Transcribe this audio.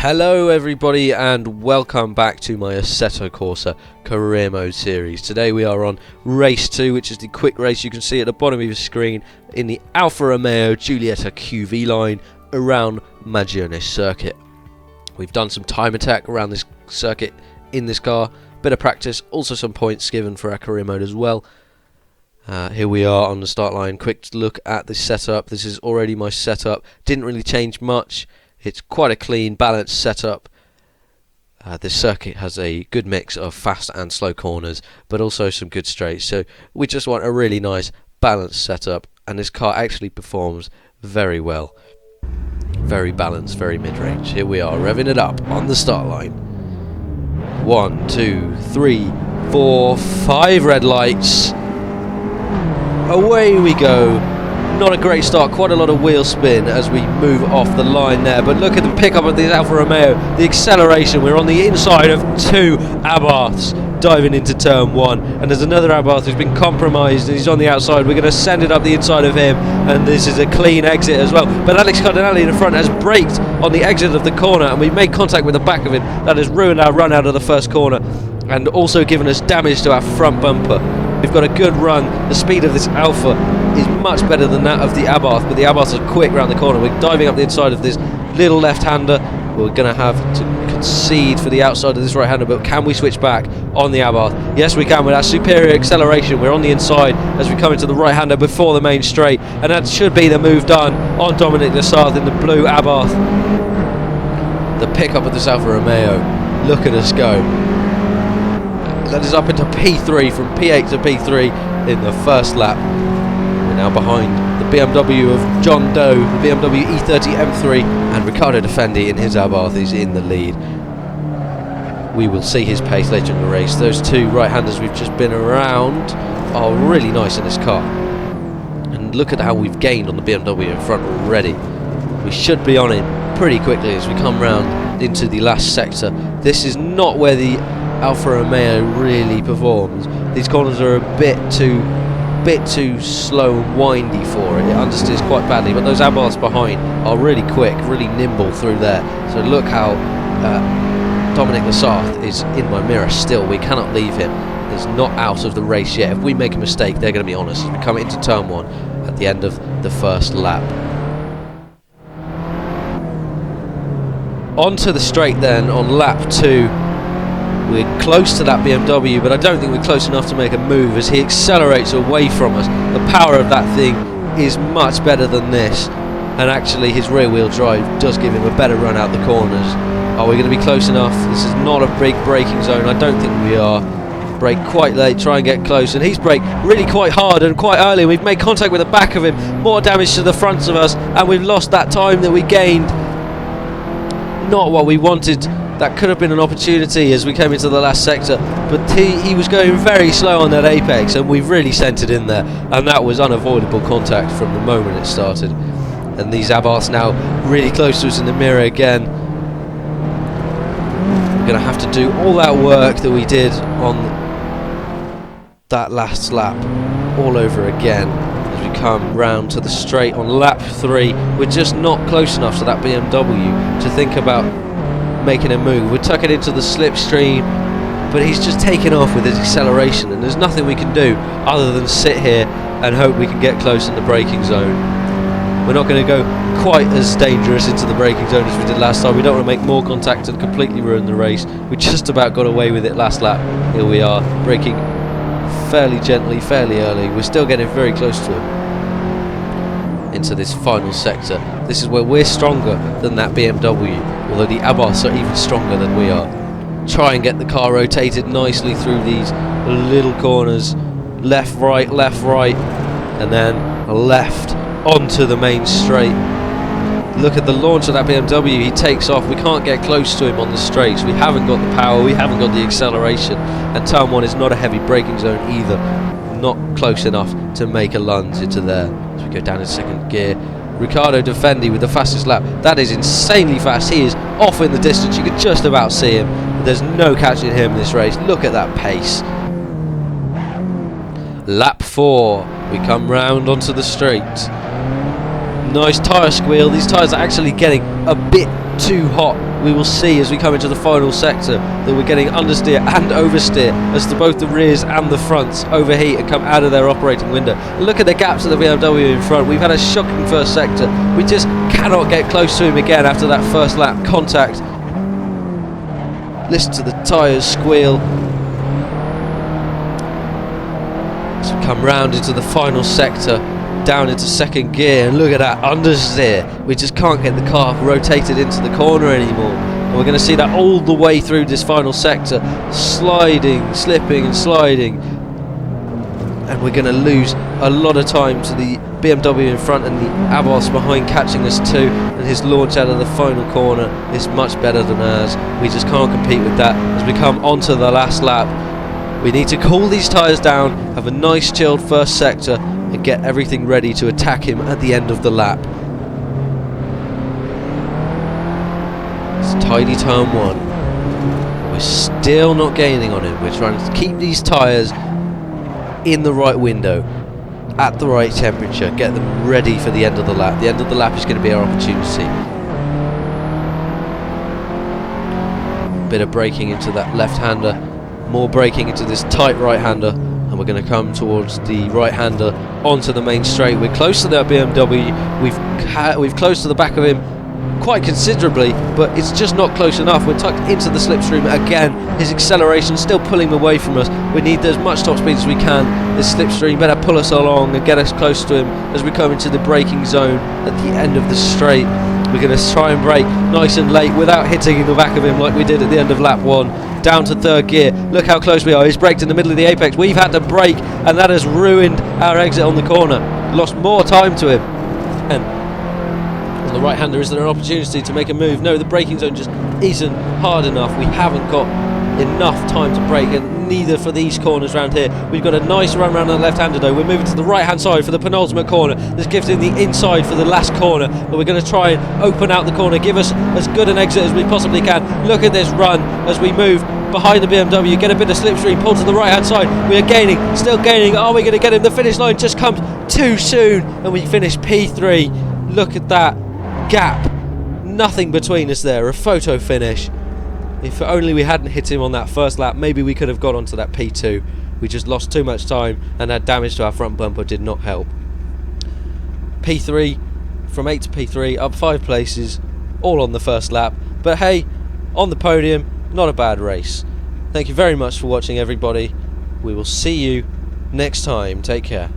Hello everybody and welcome back to my Assetto Corsa career mode series. Today we are on race 2, which is the quick race you can see at the bottom of your screen in the Alfa Romeo Giulietta QV line around Magione circuit. We've done some time attack around this circuit in this car, bit of practice, also some points given for our career mode as well. Here we are on the start line. Quick look at the setup. This is already my setup. Didn't really change much. It's quite a clean, balanced setup. This circuit has a good mix of fast and slow corners, but also some good straights. So we just want a really nice, balanced setup, and this car actually performs very well. Very balanced, very mid-range. Here we are, revving it up on the start line. 1, 2, 3, 4, 5 red lights. Away we go. Not a great start, quite a lot of wheel spin as we move off the line there, but look at the pickup of the Alfa Romeo, the acceleration. We're on the inside of 2 Abarths diving into turn 1, and there's another Abarth who's been compromised and he's on the outside. We're going to send it up the inside of him, and this is a clean exit as well, but Alex Cardinale in the front has braked on the exit of the corner, and we've made contact with the back of him. That has ruined our run out of the first corner and also given us damage to our front bumper. We've got a good run. The speed of this Alfa is much better than that of the Abarth, but the Abarth is quick around the corner. We're diving up the inside of this little left-hander. We're going to have to concede for the outside of this right-hander, but can we switch back on the Abarth? Yes, we can. With our superior acceleration, we're on the inside as we come into the right-hander before the main straight, and that should be the move done on Dominic Lassalle in the blue Abarth. The pickup of this Alfa Romeo. Look at us go. That is up into P3, from P8 to P3 in the first lap. We're now behind the BMW of John Doe, the BMW E30 M3, and Riccardo Defendi in his Abarth is in the lead. We will see his pace later in the race. Those 2 right-handers we've just been around are really nice in this car. And look at how we've gained on the BMW in front already. We should be on him pretty quickly as we come round into the last sector. This is not where the Alfa Romeo really performs. These corners are a bit too slow and windy for it. It understeers quite badly, but those Abarths behind are really quick, really nimble through there. So look how Dominic Lassalle is in my mirror still. We cannot leave him. He's not out of the race yet. If we make a mistake, they're going to be on us as we come into turn 1 at the end of the first lap. Onto the straight then on lap 2. We're close to that BMW, but I don't think we're close enough to make a move as he accelerates away from us. The power of that thing is much better than this, and actually his rear wheel drive does give him a better run out the corners. Are we going to be close enough? This is not a big braking zone. I don't think we are. Brake quite late, try and get close, and he's braked really quite hard and quite early. We've made contact with the back of him, more damage to the fronts of us, and we've lost that time that we gained. Not what we wanted. That could have been an opportunity as we came into the last sector, but he was going very slow on that apex, and we've really sent it in there, and that was unavoidable contact from the moment it started. And these Abarths now really close to us in the mirror again. We're going to have to do all that work that we did on that last lap all over again as we come round to the straight on lap 3. We're just not close enough to that BMW to think about making a move. We're tucking into the slipstream, but he's just taken off with his acceleration, and there's nothing we can do other than sit here and hope we can get close in the braking zone. We're not going to go quite as dangerous into the braking zone as we did last time. We don't want to make more contact and completely ruin the race. We just about got away with it last lap. Here we are, braking fairly gently, fairly early. We're still getting very close to him into this final sector. This is where we're stronger than that BMW, although the Abarths are even stronger than we are. Try and get the car rotated nicely through these little corners. Left, right, and then left onto the main straight. Look at the launch of that BMW. He takes off. We can't get close to him on the straights. We haven't got the power, we haven't got the acceleration, and turn 1 is not a heavy braking zone either. Not close enough to make a lunge into there. As we go down in second gear, Riccardo Defendi with the fastest lap. That is insanely fast. He is off in the distance. You can just about see him. There's no catching him in this race. Look at that pace. Lap 4. We come round onto the straight. Nice tyre squeal. These tyres are actually getting a bit too hot. We will see as we come into the final sector that we're getting understeer and oversteer as both the rears and the fronts overheat and come out of their operating window. Look at the gaps of the BMW in front. We've had a shocking first sector. We just cannot get close to him again after that first lap contact. Listen to the tyres squeal as we come round into the final sector, down into second gear, and look at that understeer. We just can't get the car rotated into the corner anymore, and we're going to see that all the way through this final sector, sliding, slipping and sliding, and we're going to lose a lot of time to the BMW in front and the Abarths behind catching us too, and his launch out of the final corner is much better than ours. We just can't compete with that as we come onto the last lap. We need to cool these tyres down, have a nice chilled first sector, and get everything ready to attack him at the end of the lap. It's tidy turn 1. We're still not gaining on him. We're trying to keep these tyres in the right window, at the right temperature, get them ready for the end of the lap. The end of the lap is going to be our opportunity. Bit of braking into that left-hander, more braking into this tight right-hander, and we're going to come towards the right-hander onto the main straight. We're close to that BMW. We've close to the back of him quite considerably, but it's just not close enough. We're tucked into the slipstream again. His acceleration still pulling away from us. We need as much top speed as we can. This slipstream better pull us along and get us close to him as we come into the braking zone at the end of the straight. We're going to try and brake nice and late without hitting in the back of him like we did at the end of lap 1. Down to third gear. Look how close we are. He's braked in the middle of the apex. We've had to brake, and that has ruined our exit on the corner. Lost more time to him. And on the right hander, is there an opportunity to make a move? No, the braking zone just isn't hard enough. We haven't got enough time to brake, and neither for these corners around here. We've got a nice run around on the left hander though. We're moving to the right hand side for the penultimate corner. This gives him the inside for the last corner, but we're going to try and open out the corner, give us as good an exit as we possibly can. Look at this run as we move behind the BMW, get a bit of slipstream, pull to the right hand side. We are gaining, still gaining. Are we going to get him? The finish line just comes too soon and we finish P3. Look at that gap, nothing between us there, a photo finish. If only we hadn't hit him on that first lap, maybe we could have got onto that P2. We just lost too much time, and that damage to our front bumper did not help. P3, from 8 to P3, up 5 places, all on the first lap. But hey, on the podium, not a bad race. Thank you very much for watching, everybody. We will see you next time. Take care.